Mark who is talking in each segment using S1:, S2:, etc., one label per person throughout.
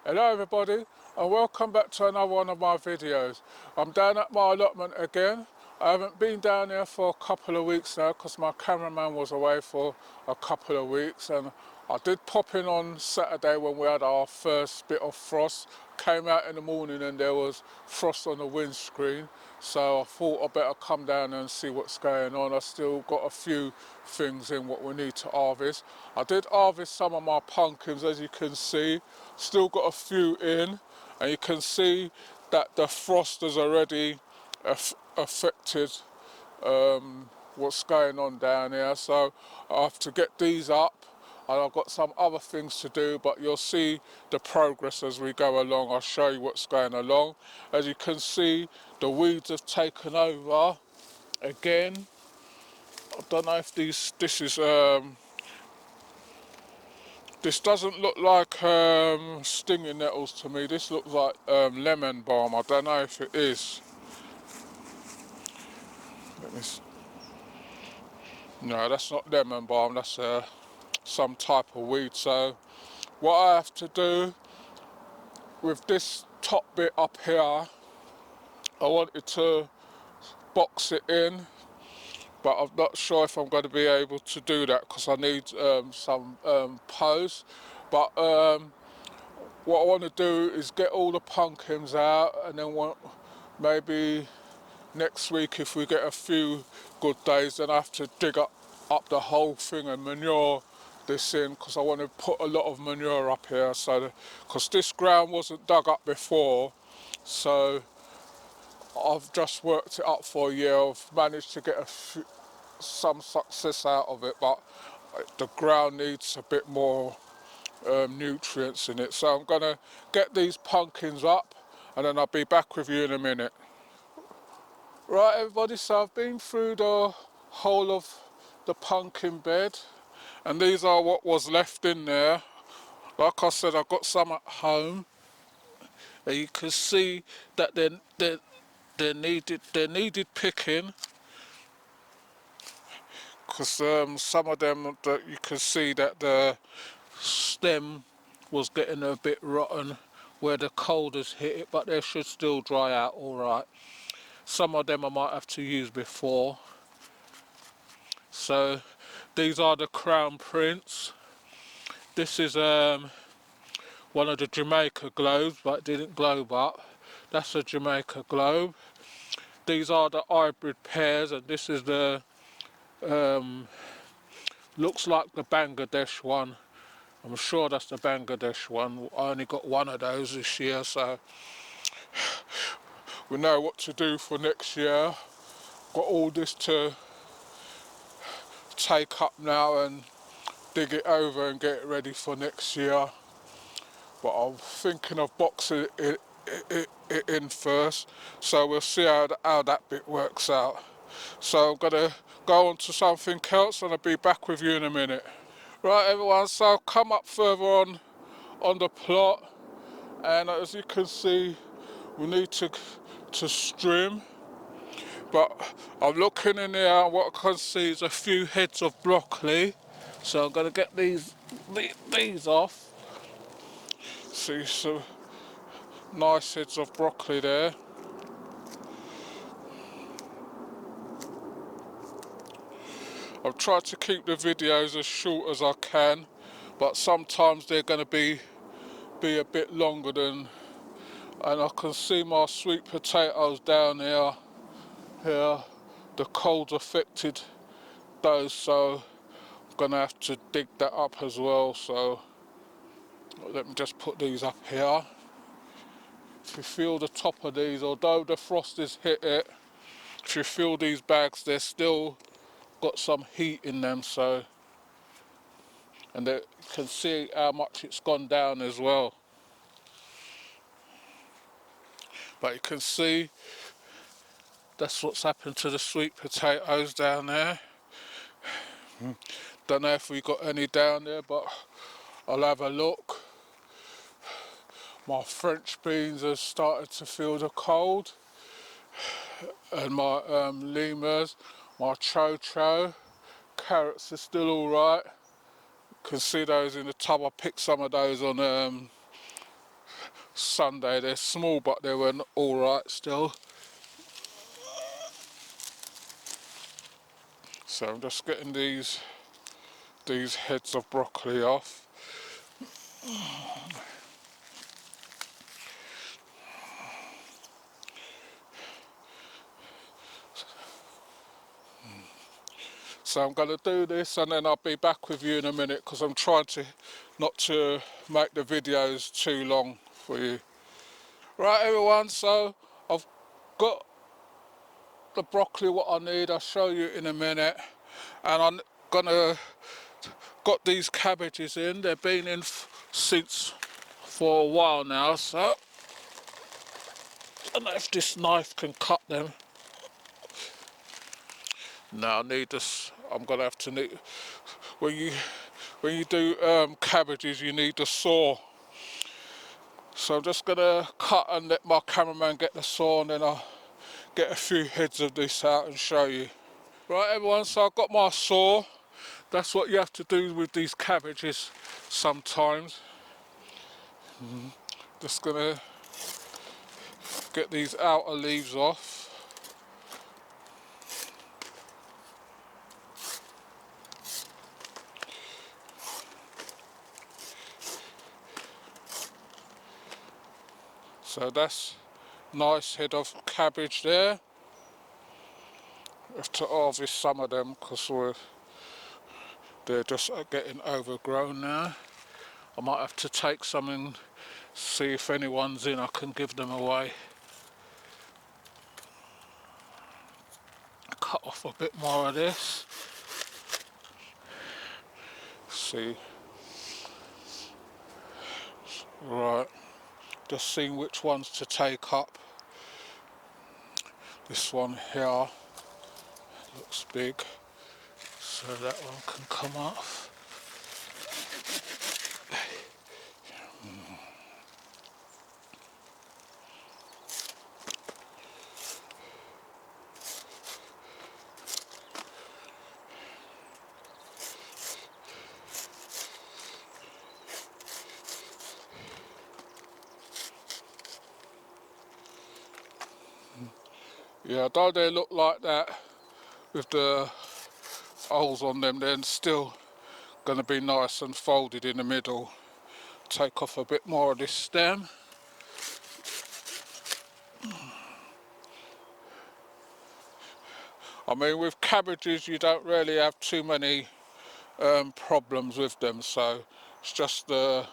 S1: Hello everybody and welcome back to another one of my videos. I'm down at my allotment again. I haven't been down there for a couple of weeks now because my cameraman was away for a couple of weeks, and I did pop in on Saturday when we had our first bit of frost. Came out in the morning and there was frost on the windscreen, so I thought I better come down and see what's going on. I still got a few things in what we need to harvest. I did harvest some of my pumpkins, as you can see. Still got a few in, and you can see that the frost has already affected what's going on down here. So I have to get these up, and I've got some other things to do, but you'll see the progress as we go along. I'll show you what's going along. As you can see, the weeds have taken over again. I don't know if this is this doesn't look like stinging nettles to me. This looks like lemon balm. I don't know if it is. No, that's not lemon balm. That's some type of weed. So what I have to do with this top bit up here, I wanted to box it in, but I'm not sure if I'm going to be able to do that because I need some posts. But what I want to do is get all the pumpkins out, and then maybe next week, if we get a few good days, then I have to dig up the whole thing and manure this in, because I want to put a lot of manure up here, so because this ground wasn't dug up before, so I've just worked it up for a year. I've managed to get some success out of it, but the ground needs a bit more nutrients in it. So I'm going to get these pumpkins up, and then I'll be back with you in a minute. Right everybody, so I've been through the whole of the pumpkin bed, and these are what was left in there. Like I said, I've got some at home, and you can see that they needed picking, because some of them that you can see that the stem was getting a bit rotten where the cold has hit it, but they should still dry out all right. Some of them I might have to use before. So these are the crown prince. This is one of the Jamaica globes, but it didn't globe up. That's a Jamaica globe. These are the hybrid pears, and this is the looks like the Bangladesh one. I'm sure that's the Bangladesh one. I only got one of those this year, so we know what to do for next year. Got all this to take up now and dig it over and get it ready for next year. But I'm thinking of boxing it in first, so we'll see how that bit works out. So I'm gonna go on to something else, and I'll be back with you in a minute. Right everyone, so I've come up further on the plot, and as you can see, we need to trim. But I'm looking in here, and what I can see is a few heads of broccoli. So I'm going to get these off. See some nice heads of broccoli there. I've tried to keep the videos as short as I can, but sometimes they're going to be a bit longer than. And I can see my sweet potatoes down here. The cold's affected those, so I'm gonna have to dig that up as well. So let me just put these up here. If you feel the top of these, although the frost has hit it, if you feel these bags, they're still got some heat in them. So, and you can see how much it's gone down as well. But you can see that's what's happened to the sweet potatoes down there. Don't know if we got any down there, but I'll have a look. My French beans have started to feel the cold, and my lemurs, my cho-cho, carrots are still all right. You can see those in the tub. I picked some of those on Sunday. They're small, but they were all right still. So I'm just getting these heads of broccoli off. So I'm going to do this and then I'll be back with you in a minute, because I'm trying to not to make the videos too long for you. Right everyone, so I've got the broccoli what I need. I'll show you in a minute, and I'm gonna got these cabbages in. They've been in since for a while now, so I don't know if this knife can cut them. No, I need this. I'm gonna have to need when you do cabbages, you need the saw. So I'm just gonna cut and let my cameraman get the saw, and then I'll get a few heads of this out and show you. Right everyone, so I've got my saw. That's what you have to do with these cabbages sometimes. Just gonna get these outer leaves off. So that's nice head of cabbage there. I have to harvest some of them because they're just getting overgrown now. I might have to take some and see if anyone's in. I can give them away. Cut off a bit more of this. See. Right. Just seeing which ones to take up. This one here looks big, so that one can come off. Yeah, though they look like that with the holes on them, they're still going to be nice and folded in the middle. Take off a bit more of this stem. I mean, with cabbages you don't really have too many problems with them, so it's just the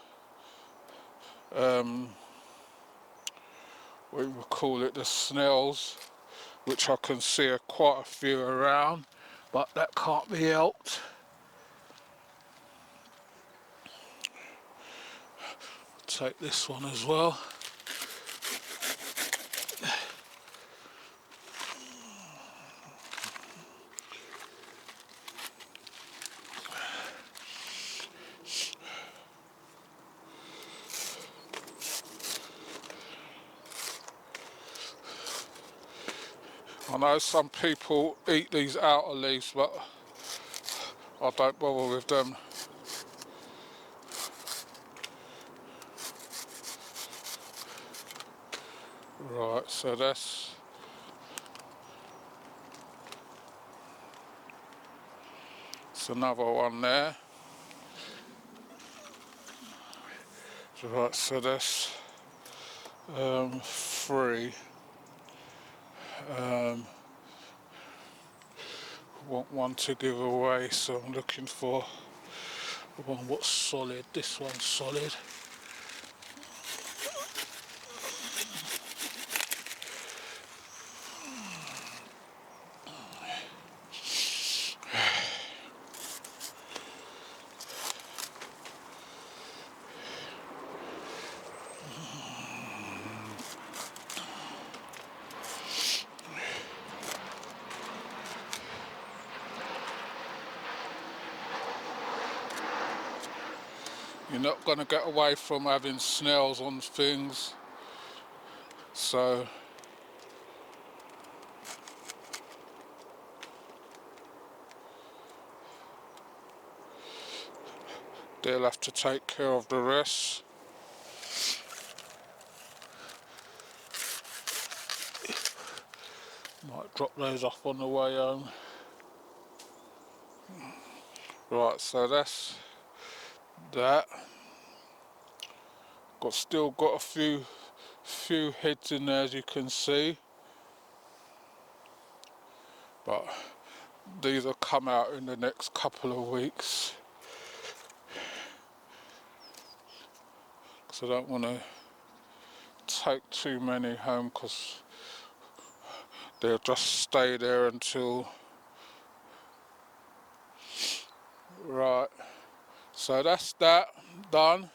S1: we would call it the snails, which I can see quite a few around, but that can't be helped. Take this one as well. I know some people eat these outer leaves, but I don't bother with them. Right, so that's another one there. Right, so that's 3. Want one to give away, so I'm looking for the one what's solid. This one's solid. You're not going to get away from having snails on things, so they'll have to take care of the rest. drop those off on the way home. Right, so that's that. Still got a few heads in there, as you can see, but these will come out in the next couple of weeks, because I don't want to take too many home, because they'll just stay there until... Right, so that's that done.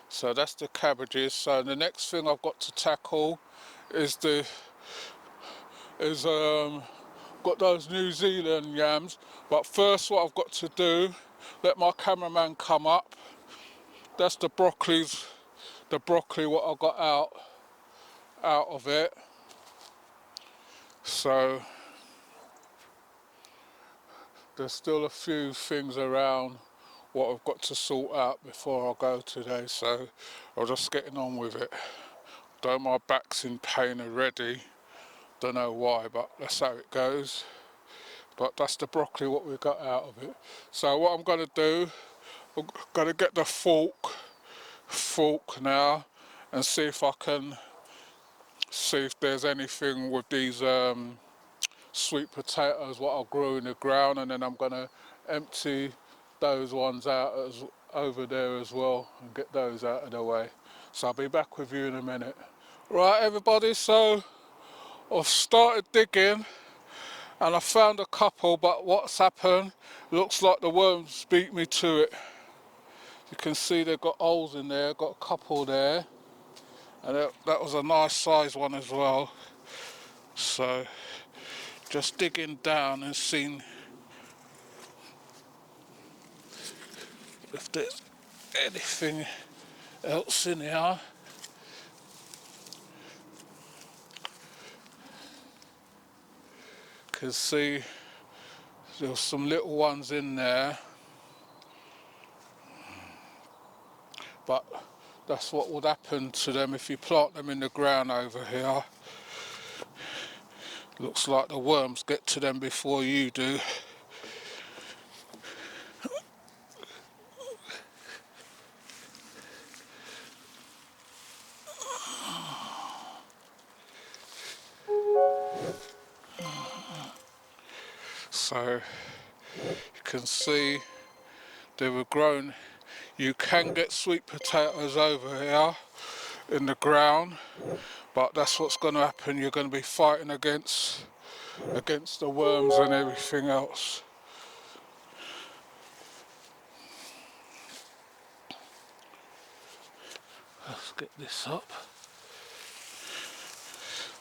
S1: So that's the cabbages. So the next thing I've got to tackle is got those New Zealand yams. But first, what I've got to do, let my cameraman come up. That's the broccoli what I got out of it. So there's still a few things around what I've got to sort out before I go today, so I'm just getting on with it. Though my back's in pain already, don't know why, but that's how it goes. But that's the broccoli what we got out of it. So what I'm going to do, I'm going to get the fork now and see if I can see if there's anything with these sweet potatoes what I grew in the ground, and then I'm going to empty those ones out over there as well and get those out of the way. So I'll be back with you in a minute. Right everybody, so I've started digging and I found a couple, but what's happened, looks like the worms beat me to it. You can see they've got holes in there, got a couple there, and that was a nice size one as well. So just digging down and seeing if there's anything else in here. Can see there's some little ones in there, but that's what would happen to them if you plant them in the ground over here. Looks like the worms get to them before you do. So you can see they were grown. You can get sweet potatoes over here in the ground, but that's what's going to happen. You're going to be fighting against the worms and everything else. Let's get this up.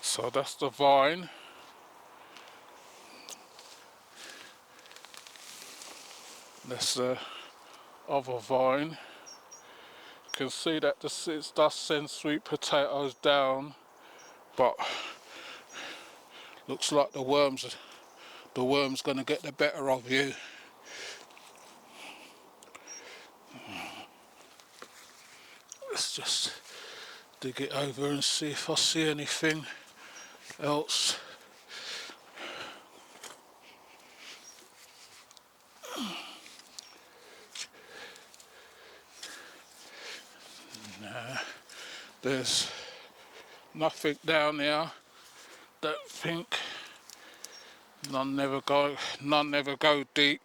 S1: So that's the vine. That's the other vine. You can see that it does send sweet potatoes down, but looks like the worm's going to get the better of you. Let's just dig it over and see if I see anything else. Nah, there's nothing down there. Don't think. None never go deep.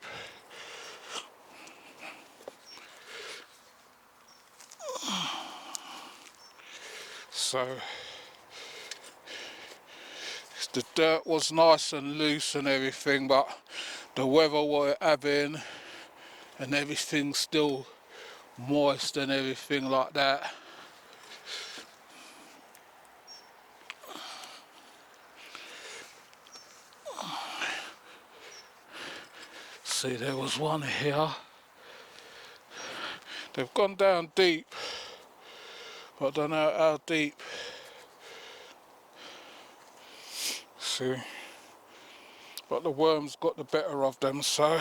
S1: So the dirt was nice and loose and everything, but the weather we're having and everything's still moist and everything like that. See, there was one here. They've gone down deep, but I don't know how deep. See, but the worms got the better of them, so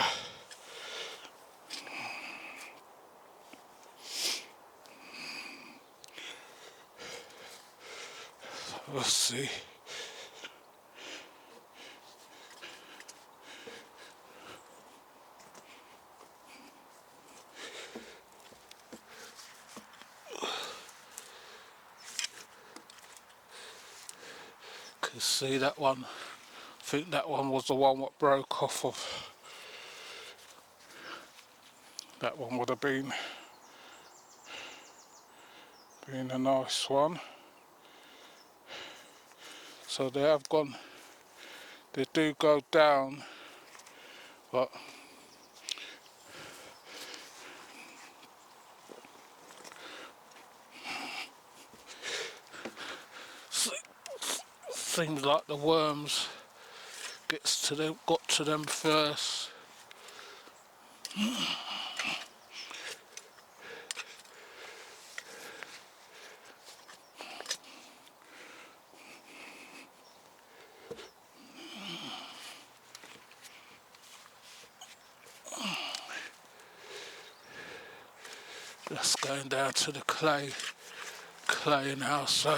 S1: let's see. You see that one? I think that one was the one that broke off of. That one would have been a nice one. So they have gone, they do go down, but seems like the worms got to them first. Just going down to the clay now, so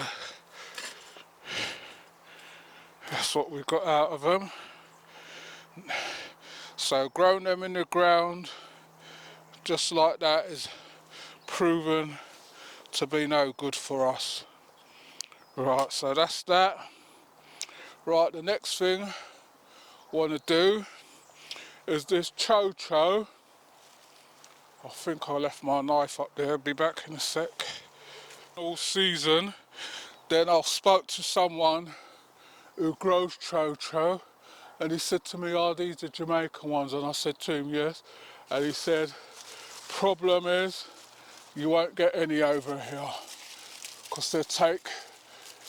S1: that's what we got out of them. So growing them in the ground just like that is proven to be no good for us. Right, so that's that. Right, the next thing I want to do is this cho-cho. I think I left my knife up there, be back in a sec. All season, then I spoke to someone who grows cho-cho, and he said to me, "Are these the Jamaican ones?" And I said to him, "Yes." And he said, "Problem is, you won't get any over here, because they take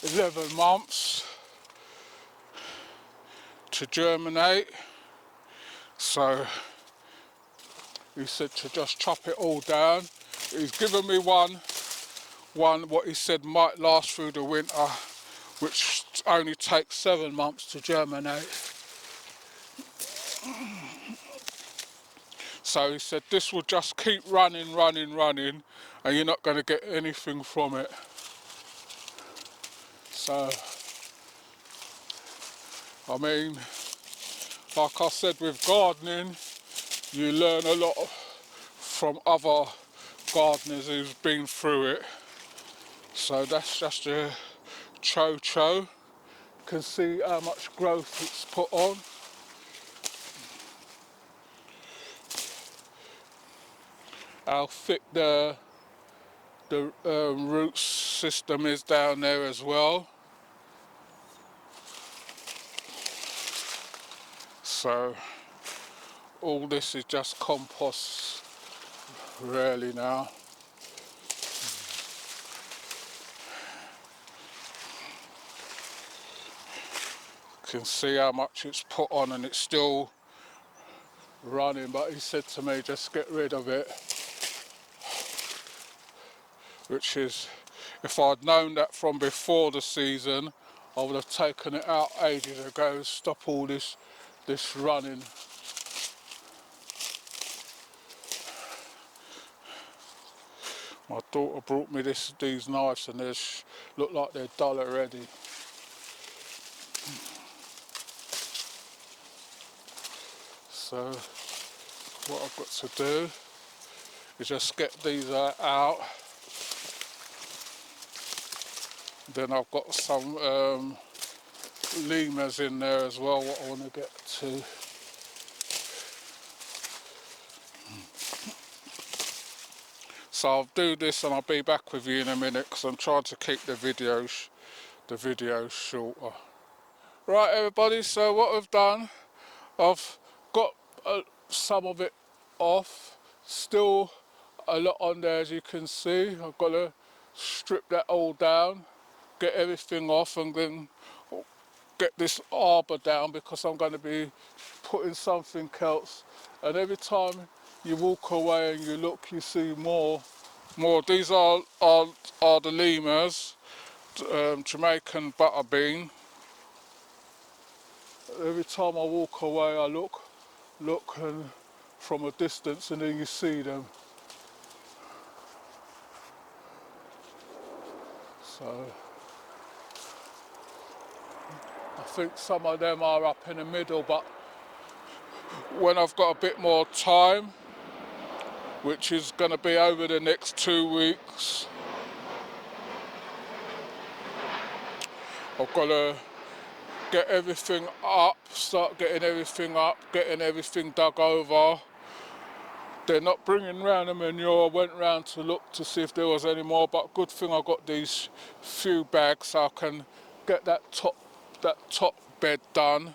S1: 11 months to germinate." So he said to just chop it all down. He's given me one what he said might last through the winter, which only takes 7 months to germinate. So he said this will just keep running, and you're not going to get anything from it. So, I mean, like I said, with gardening, you learn a lot from other gardeners who's been through it. So that's just a cho-cho. You can see how much growth it's put on. How thick the root system is down there as well. So all this is just compost really now. You can see how much it's put on, and it's still running, but he said to me just get rid of it, which is, if I'd known that from before the season, I would have taken it out ages ago, stop all this running. My daughter brought me these knives, and they look like they're dull already. So what I've got to do is just get these out. Then I've got some lemurs in there as well, what I want to get to. So I'll do this and I'll be back with you in a minute, because I'm trying to keep the videos shorter. Right everybody, so what I've done, I've got some of it off, still a lot on there as you can see. I've got to strip that all down, get everything off, and then get this arbour down, because I'm going to be putting something else. And every time you walk away and you look, you see more. These are the lemurs, Jamaican butterbean. Every time I walk away, I look and from a distance, and then you see them. So I think some of them are up in the middle, but when I've got a bit more time, which is going to be over the next 2 weeks, I've got to get everything up, start getting everything up, getting everything dug over. They're not bringing round the manure. I went round to look to see if there was any more, but good thing I got these few bags so I can get that top bed done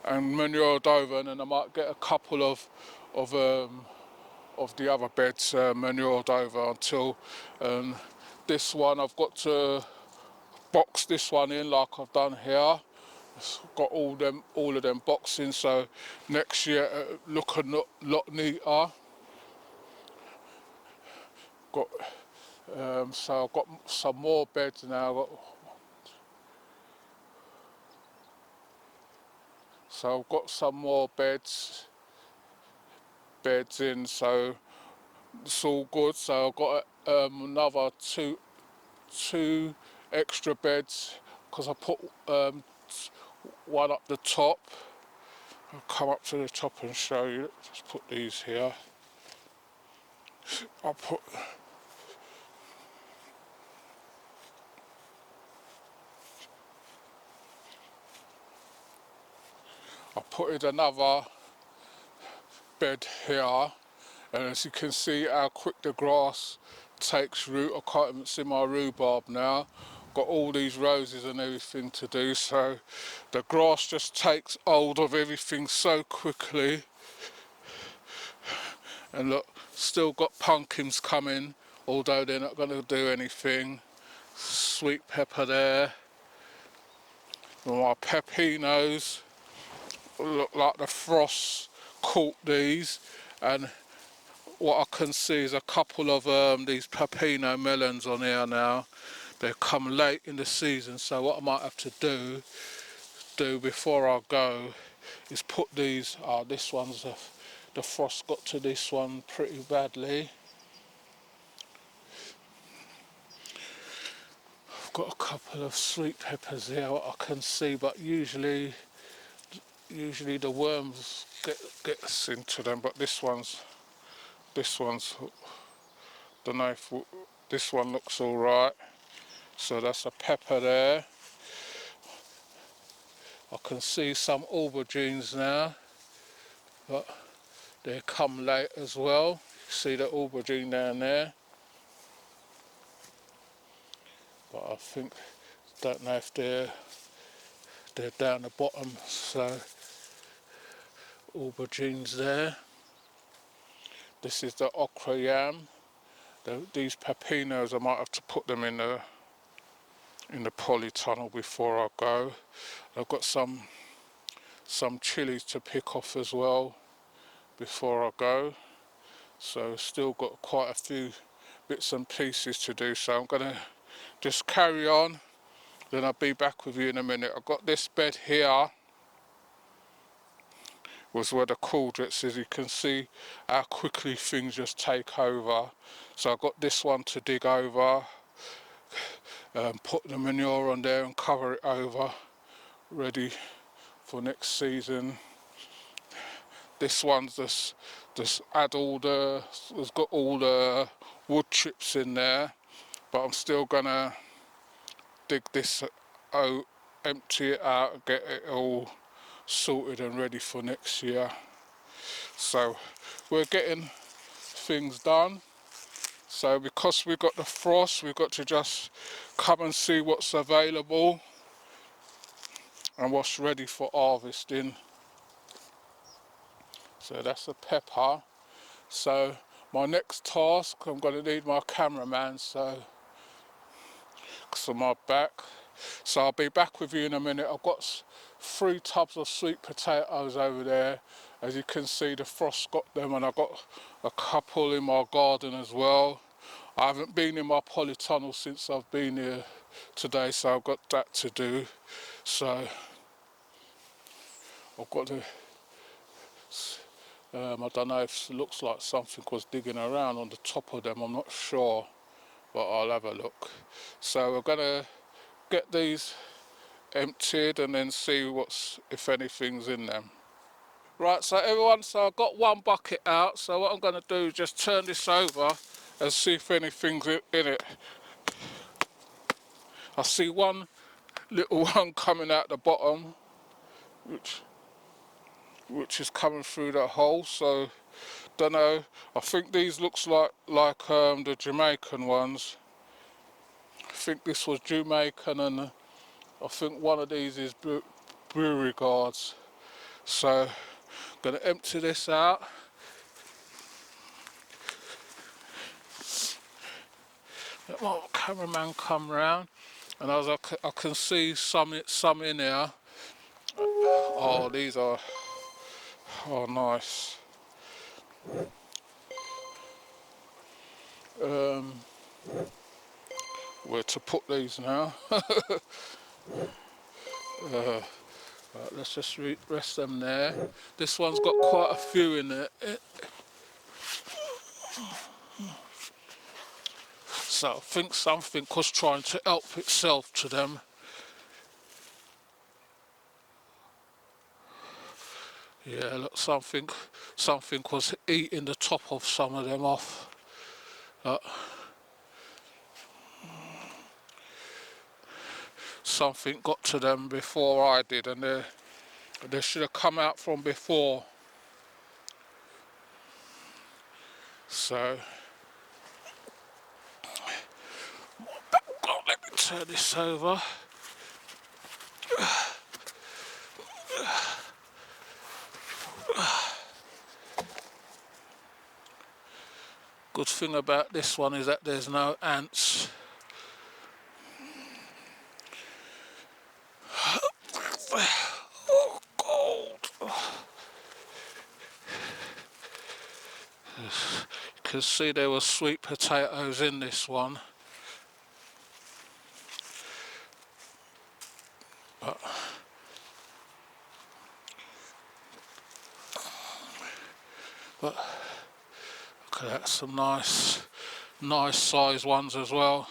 S1: and manured over, and then I might get a couple of the other beds manured over until this one I've got to box this one in like I've done here. It's got all of them boxing, so next year it'll look a lot neater. Got so I've got some more beds now. So I've got some more beds in, so it's all good. So I've got another two extra beds because I put one up the top. I'll come up to the top and show you. Just put these here. I put in another bed here, and as you can see how quick the grass takes root. I can't even see my rhubarb now. Got all these roses and everything to do, so the grass just takes hold of everything so quickly. And look, still got pumpkins coming, although they're not going to do anything. Sweet pepper there. And my pepinos look like the frost caught these, and what I can see is a couple of these pepino melons on here now. They come late in the season, so what I might have to do before I go is put these. This one's the frost got to this one pretty badly. I've got a couple of sweet peppers here, what I can see, but usually the worms gets into them. But this one's the knife. This one looks all right. So that's a pepper there. I can see some aubergines now, but they come late as well. You see the aubergine down there. But I think, don't know if they're down the bottom, so aubergines there. This is the okra yam. These pepinos, I might have to put them in the polytunnel before I go. I've got some chilies to pick off as well before I go. So still got quite a few bits and pieces to do. So I'm gonna just carry on. Then I'll be back with you in a minute. I've got this bed here. Was where the courgettes is. You can see how quickly things just take over. So I've got this one to dig over, put the manure on there and cover it over, ready for next season. This one's just add it's got all the wood chips in there, but I'm still gonna dig this out, empty it out and get it all sorted and ready for next year. So we're getting things done. So because we got the frost, we've got to just come and see what's available and what's ready for harvesting. So that's a pepper. So my next task, I'm going to need my cameraman, so because of my back. So I'll be back with you in a minute. I've got 3 tubs of sweet potatoes over there. As you can see, the frost got them, and I've got a couple in my garden as well. I haven't been in my polytunnel since I've been here today, so I've got that to do. So I've got to, I don't know if it looks like something was digging around on the top of them, I'm not sure, but I'll have a look. So we're going to get these emptied and then see if anything's in them. Right, so everyone, so I've got one bucket out, so what I'm going to do is just turn this over and see if anything's in it. I see one little one coming out the bottom. which is coming through that hole. So don't know. I think these looks like the Jamaican ones. I think this was Jamaican, and I think one of these is brewery guards. So I'm gonna empty this out. Let my cameraman come round, and as I can see some in here. Oh, these are nice. Where to put these now? Right, let's just rest them there. This one's got quite a few in it. So I think something was trying to help itself to them. Yeah, look, something was eating the top of some of them off. Something got to them before I did, and they should have come out from before. So let me turn this over. Good thing about this one is that there's no ants. Oh, cold. You can see there were sweet potatoes in this one. But look at that, some nice size ones as well.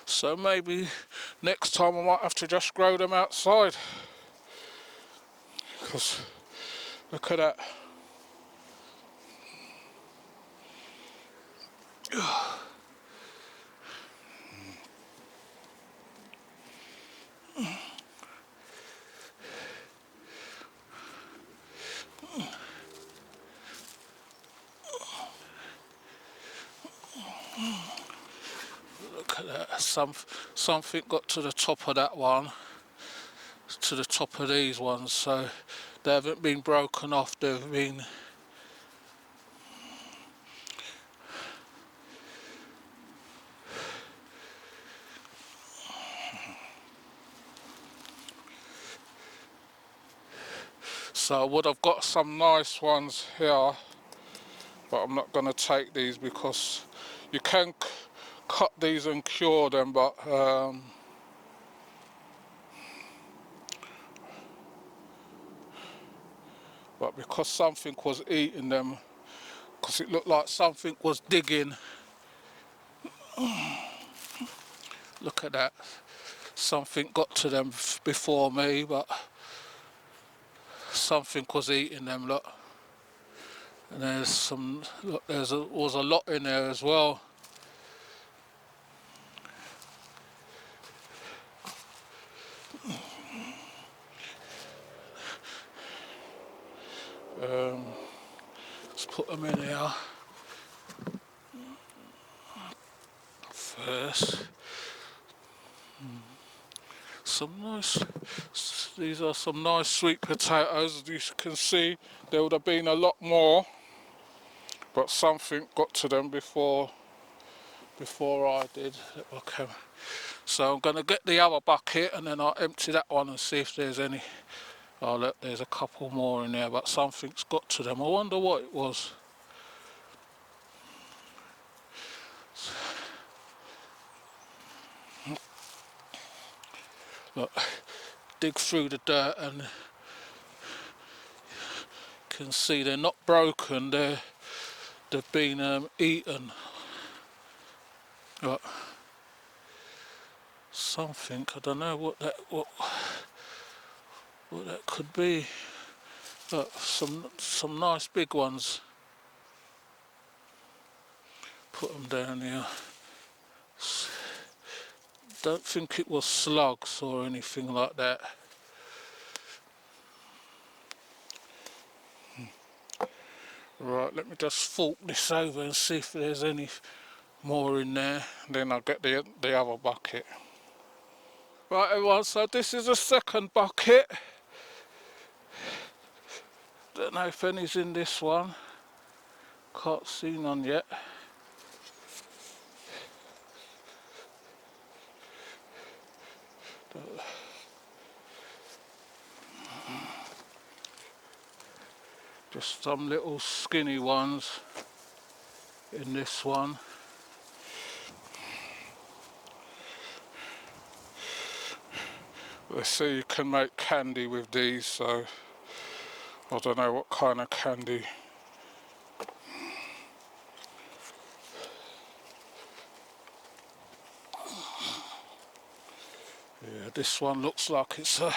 S1: So maybe next time I might have to just grow them outside, because look at that. Look at that. Something got to the top of that one, to the top of these ones, so they haven't been broken off, they've been so I would have got some nice ones here, but I'm not going to take these because you can cut these and cure them, but because something was eating them, because it looked like something was digging. Look at that. Something got to them before me, but something was eating them, look. And there's some, look, was a lot in there as well. Let's put them in here first. These are some nice sweet potatoes. As you can see, there would have been a lot more, but something got to them before I did. Okay. So I'm going to get the other bucket and then I'll empty that one and see if there's any. Oh look, there's a couple more in there, but something's got to them. I wonder what it was. Look, dig through the dirt and you can see they're not broken, they've been eaten. Look, something, I don't know what that could be. Look, some nice big ones. Put them down here. Don't think it was slugs or anything like that. Right, let me just fork this over and see if there's any more in there. Then I'll get the other bucket. Right everyone, so this is the second bucket. Don't know if any's in this one. Can't see none yet. Just some little skinny ones in this one. Let's see, you can make candy with these, so I don't know what kind of candy. Yeah, this one looks like it's a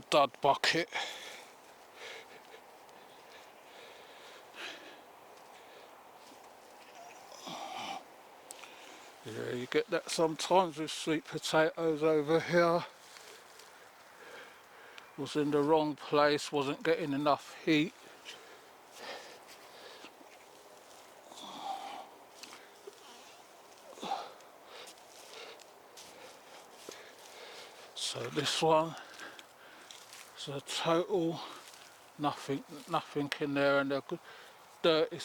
S1: dud bucket. Yeah, you get that sometimes with sweet potatoes over here. Was in the wrong place, wasn't getting enough heat. So this one is a total nothing in there, and the dirt is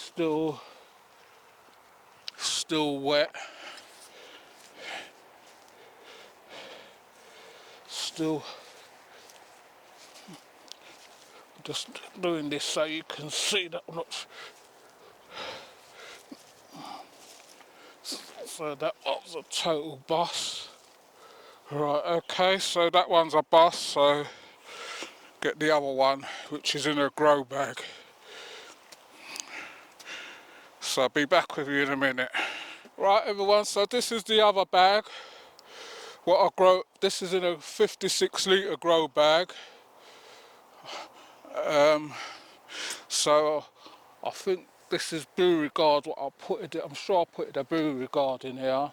S1: still wet. Still just doing this so you can see that I'm not. So that was a total bust. Right, okay, so that one's a bust, so get the other one, which is in a grow bag. So I'll be back with you in a minute. Right everyone, so this is the other bag. This is in a 56 litre grow bag. So I think this is Beauregard, what I'll put it, I'm sure I'll put the Beauregard in here.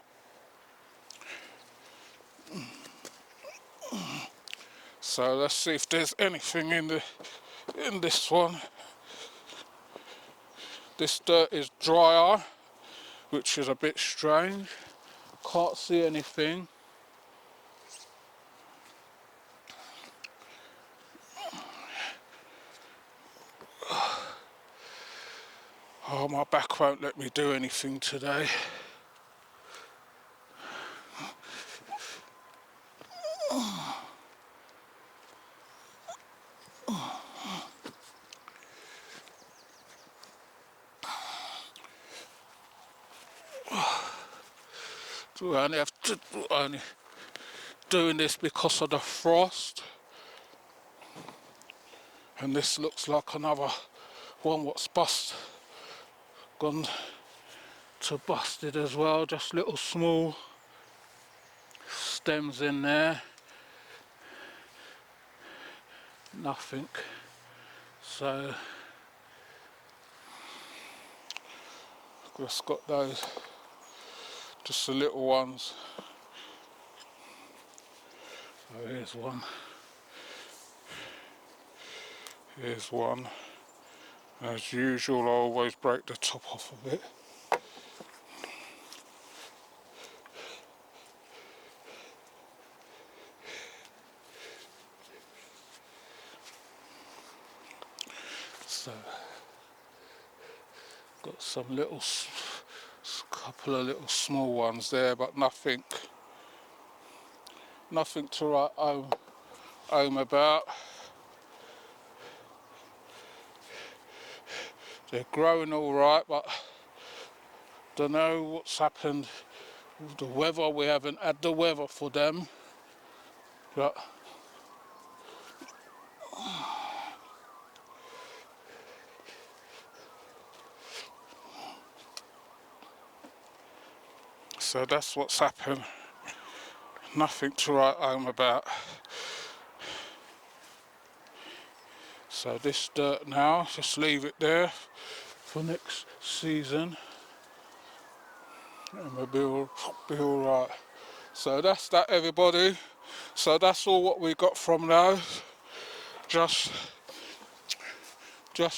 S1: So let's see if there's anything in this one. This dirt is drier, which is a bit strange. Can't see anything. Oh, my back won't let me do anything today. We're only doing this because of the frost. And this looks like another one what's gone to busted as well. Just little small stems in there. Nothing. So just got those, just the little ones. So here's one. Here's one. As usual, I always break the top off a bit. So, got some couple of little small ones there, but nothing to write home about. They're growing all right, but don't know what's happened with the weather. We haven't had the weather for them, but so that's what's happened. Nothing to write home about. So this dirt now, just leave it there for next season, and we'll be all right. So that's that, everybody. So that's all what we got from those. Just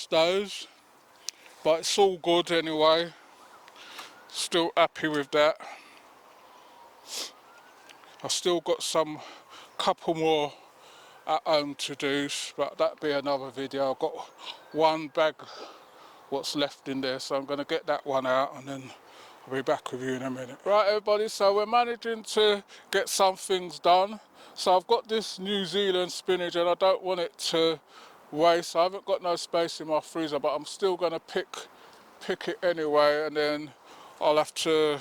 S1: those. But it's all good anyway. Still happy with that. I've still got some couple more at home to do, but that'll be another video. I've got one bag what's left in there, so I'm going to get that one out and then I'll be back with you in a minute. Right, everybody, so we're managing to get some things done. So I've got this New Zealand spinach and I don't want it to waste. I haven't got no space in my freezer, but I'm still going to pick it anyway, and then I'll have to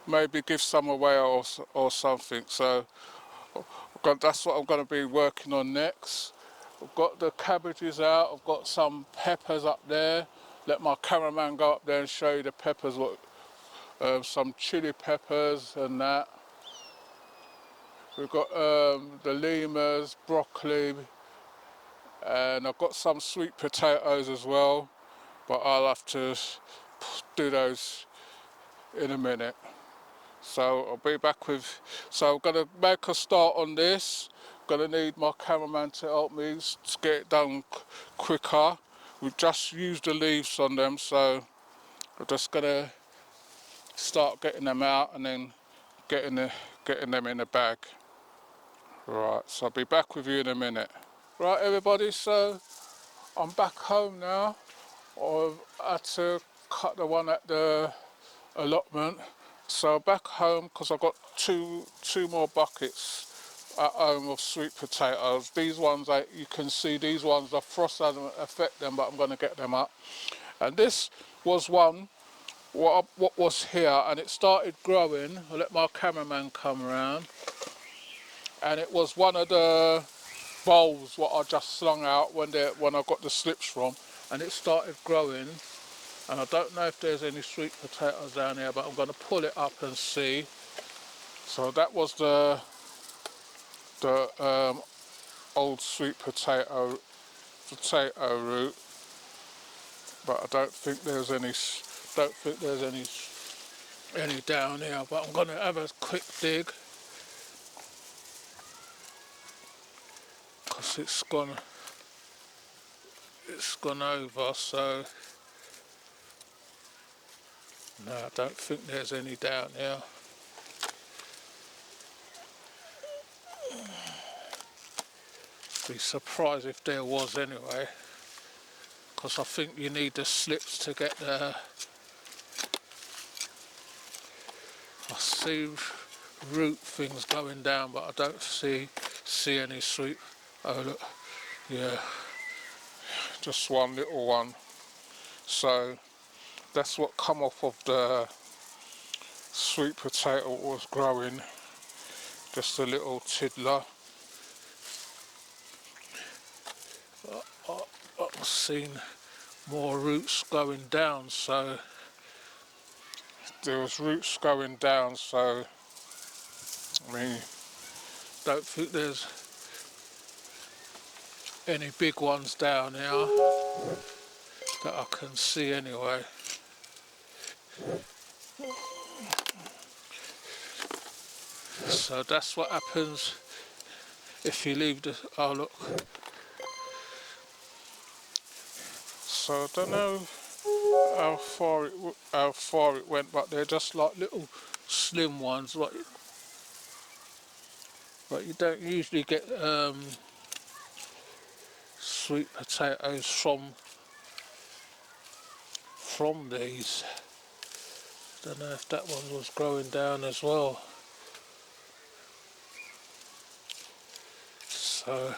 S1: maybe give some away or something. So that's what I'm going to be working on next. I've got the cabbages out, I've got some peppers up there. Let my cameraman go up there and show you the peppers, some chili peppers and that. We've got the lemurs, broccoli, and I've got some sweet potatoes as well, but I'll have to do those in a minute. So I'll be back with, so I'm going to make a start on this. I'm going to need my cameraman to help me to get it done quicker. We've just used the leaves on them, so I'm just going to start getting them out and then getting them in a bag. Right, so I'll be back with you in a minute. Right, everybody, so I'm back home now. I've had to cut the one at the allotment. So back home, because I've got two more buckets at home of sweet potatoes. These ones, you can see these ones, the frost doesn't affect them, but I'm going to get them up. And this was one, what was here, and it started growing. I'll let my cameraman come around. And it was one of the bowls what I just slung out when I got the slips from, and it started growing. And I don't know if there's any sweet potatoes down here, but I'm going to pull it up and see. So that was the old sweet potato root, but I don't think there's any down here. But I'm going to have a quick dig because it's gone over. So no, I don't think there's any down here. Be surprised if there was anyway, because I think you need the slips to get there. I see root things going down, but I don't see any sweet. Oh look, yeah, just one little one. So that's what come off of the sweet potato was growing, just a little tiddler. I've seen more roots going down, so there was roots going down, so I mean, don't think there's any big ones down here that I can see anyway. So that's what happens if you leave the, oh look. So I don't know how far it went, but they're just like little slim ones, but you don't usually get sweet potatoes from these. Don't know if that one was growing down as well. So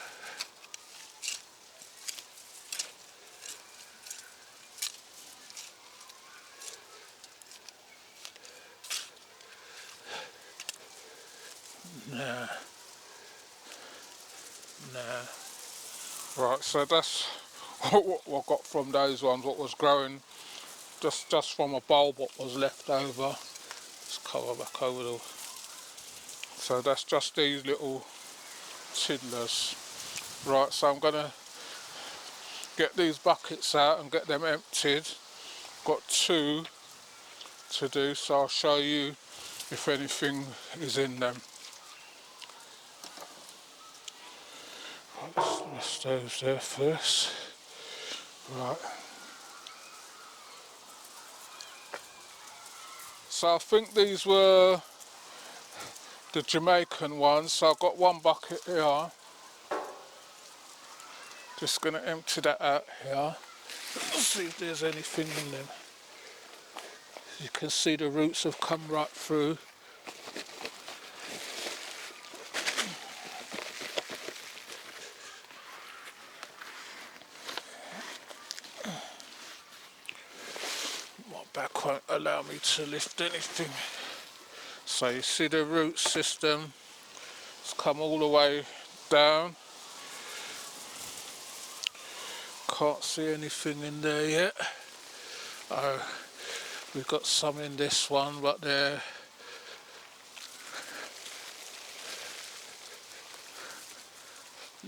S1: nah. Right, so that's what I got from those ones, what was growing just from a bulb what was left over. Let's cover back over the, so that's just these little tiddlers. Right, so I'm gonna get these buckets out and get them emptied. Got two to do, so I'll show you if anything is in them. Let's mess those there first. Right. So I think these were the Jamaican ones. So I've got one bucket here. Just going to empty that out here. Let's see if there's anything in them. You can see the roots have come right through. My back won't allow me to lift anything. So you see the root system, it's come all the way down. Can't see anything in there yet. Oh, we've got some in this one, but they're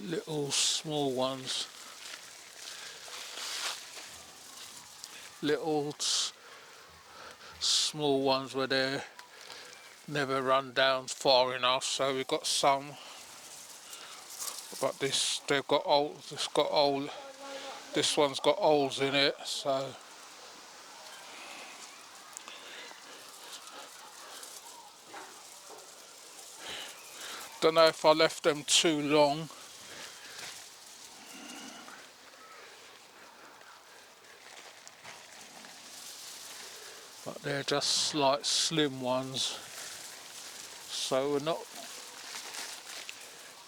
S1: little small ones. Little small ones where they never run down far enough. So we've got some, but they've got holes. It's got hole. This one's got holes in it, so. Don't know if I left them too long. But they're just like slim ones. So we're not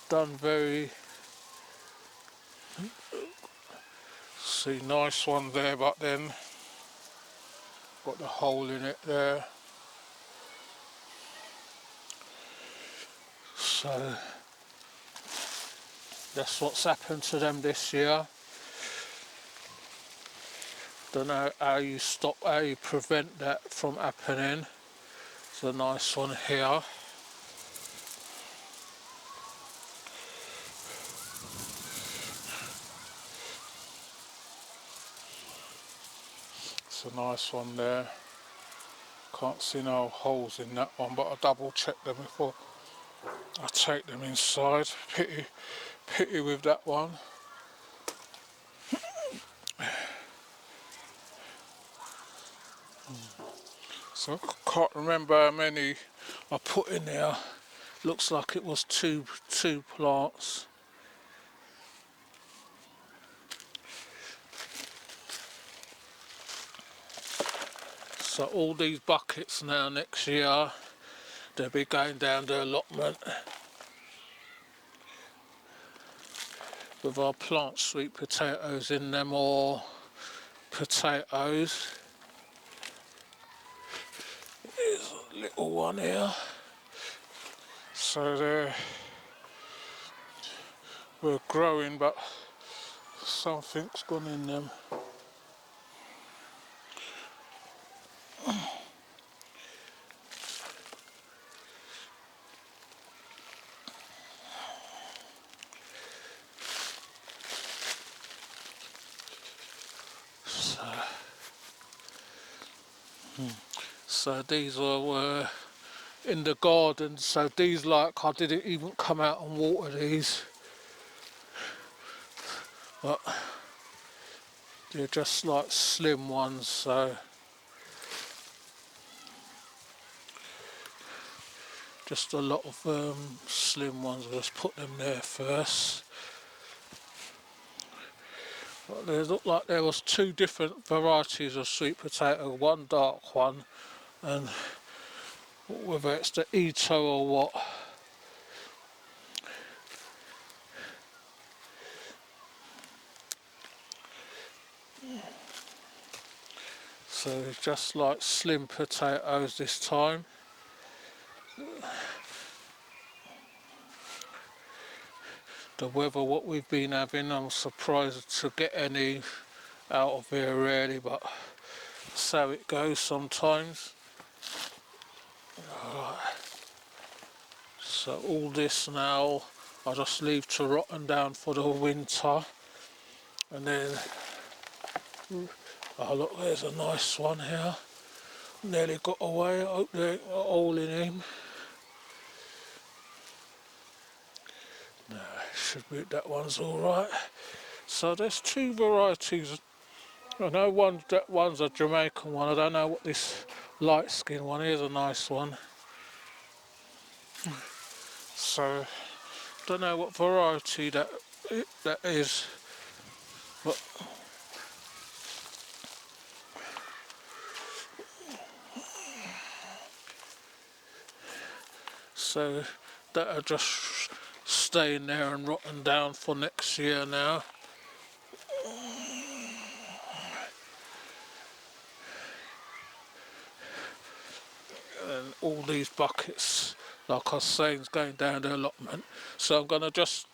S1: done very. See, nice one there, but then got the hole in it there. So that's what's happened to them this year. Don't know how you prevent that from happening. It's a nice one here. It's a nice one there. Can't see no holes in that one, but I'll double check them before I take them inside. Pity with that one. So I can't remember how many I put in there. Looks like it was two plants. So all these buckets now next year, they'll be going down the allotment with our plant sweet potatoes in them, or potatoes. There's a little one here. So we're growing, but something's gone in them. So these were in the garden, so these, like, I didn't even come out and water these, but they're just like slim ones, so just a lot of slim ones. Let's put them there first. But they looked like there was two different varieties of sweet potato, one dark one, and whether it's the Ito or what. So it's just like slim potatoes this time. The weather what we've been having, I'm surprised to get any out of here really, but that's how it goes sometimes. Right. So all this now I just leave to rotten down for the winter, and then oh look, there's a nice one here. Nearly got away. I hope there ain't a hole in him. No, attribute that one's alright. So there's two varieties. I know one's a Jamaican one. I don't know what this light skin one is. A nice one. So don't know what variety that is. But so that'll just stay in there and rotten down for next year now. And all these buckets, like I was saying, is going down the allotment. So I'm going to just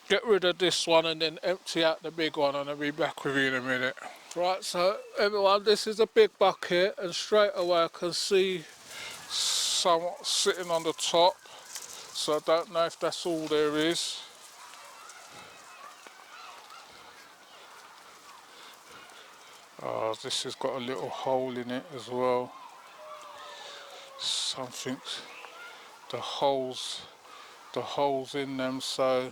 S1: get rid of this one and then empty out the big one, and I'll be back with you in a minute. Right, so everyone, this is a big bucket, and straight away I can see someone sitting on the top. So I don't know if that's all there is. Oh, this has got a little hole in it as well. Something, the holes in them, so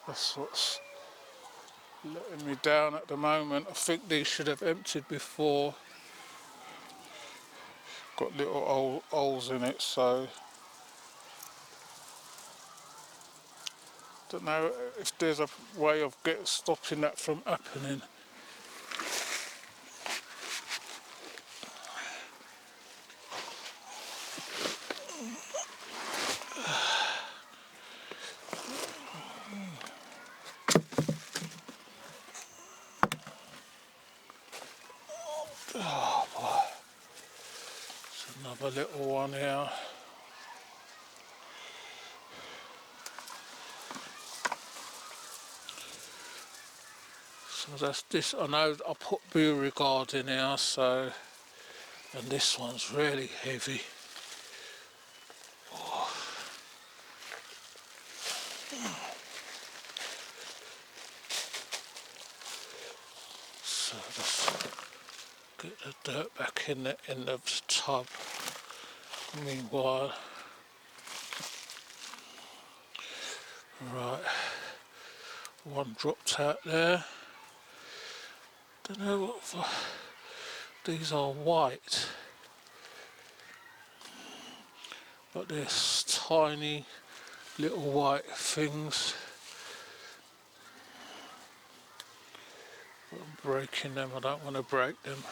S1: that's what's letting me down at the moment. I think these should have emptied before. Got little holes in it, so don't know if there's a way of stopping that from happening. Oh boy, there's another little one here. So that's this. I know I put Beauregard in here, so, and this one's really heavy. Oh. So just get the dirt back in the tub. Meanwhile, right, one dropped out there. Don't know what these are, white, but they're tiny little white things. I'm breaking them. I don't want to break them.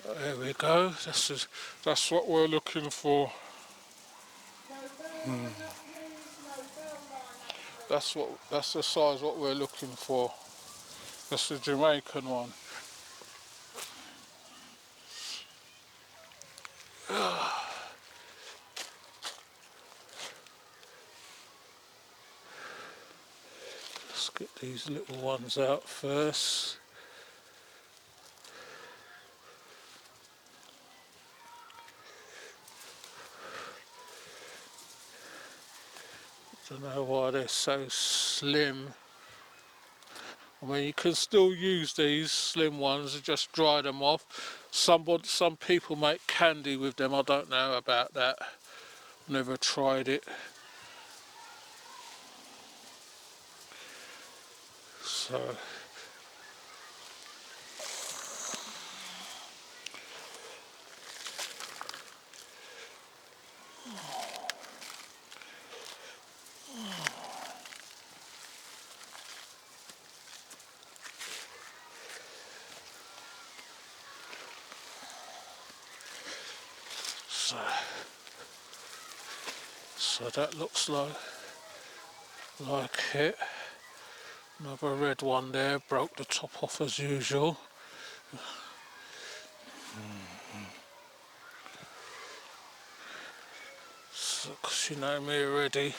S1: There we go. That's what we're looking for. That's the size what we're looking for. That's the Jamaican one. Let's get these little ones out first. I don't know why they're so slim. I mean, you can still use these slim ones and just dry them off. Some people make candy with them. I don't know about that. Never tried it. So So that looks like it. Another red one there, broke the top off as usual. So, 'cause you know me already.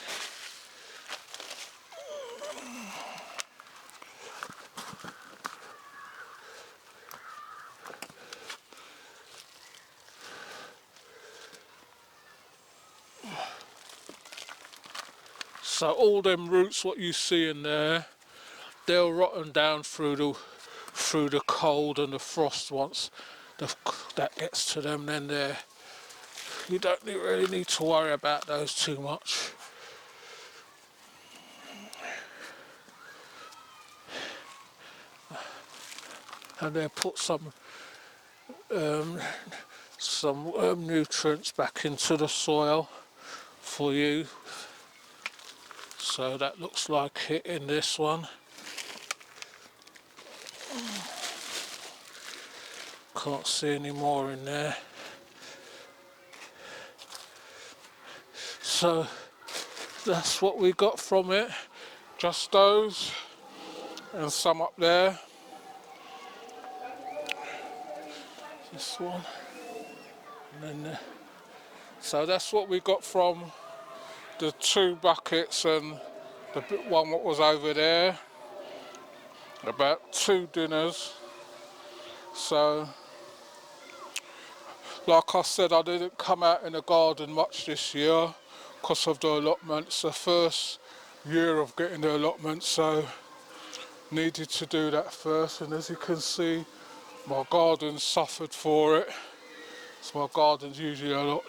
S1: So all them roots what you see in there, they'll rotten down through the cold and the frost once that gets to them, then you don't really need to worry about those too much. And then put some nutrients back into the soil for you. So that looks like it in this one. Can't see any more in there. So that's what we got from it. Just those and some up there. This one. And then so that's what we got from the 2 buckets and the one that was over there. About 2 dinners. So like I said, I didn't come out in the garden much this year because of the allotment. It's the first year of getting the allotment, so needed to do that first. And as you can see, my garden suffered for it. So my garden's usually a lot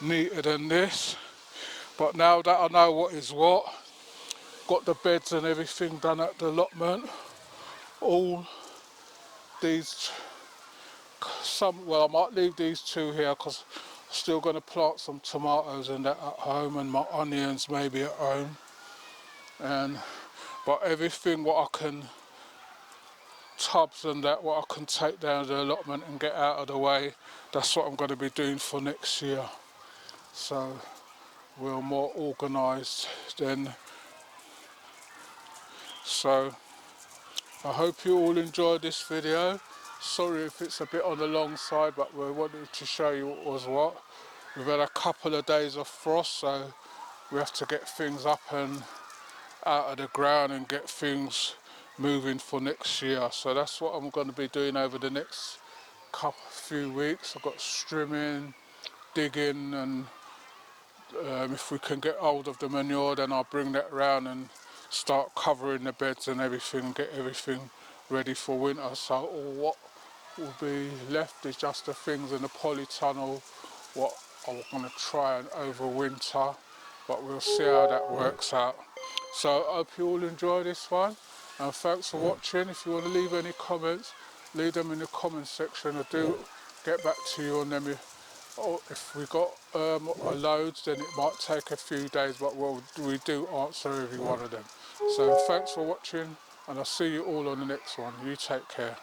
S1: neater than this. But now that I know what is what, got the beds and everything done at the allotment, all these, well, I might leave these 2 here because I'm still going to plant some tomatoes and that at home, and my onions maybe at home. But everything what I can, tubs and that, what I can take down to the allotment and get out of the way, that's what I'm going to be doing for next year. So we're more organised then. So I hope you all enjoyed this video. Sorry if it's a bit on the long side, but we wanted to show you what was what. We've had a couple of days of frost, so we have to get things up and out of the ground and get things moving for next year. So that's what I'm going to be doing over the next few weeks. I've got strimming, digging, and if we can get hold of the manure, then I'll bring that around and start covering the beds and everything and get everything ready for winter. So all what will be left is just the things in the polytunnel what I'm going to try and overwinter, but we'll see how that works out. So I hope you all enjoy this one, and thanks for watching. If you want to leave any comments, leave them in the comment section. I do get back to you on them. If we got loads, then it might take a few days, but we do answer every one of them. So thanks for watching, and I'll see you all on the next one. You take care.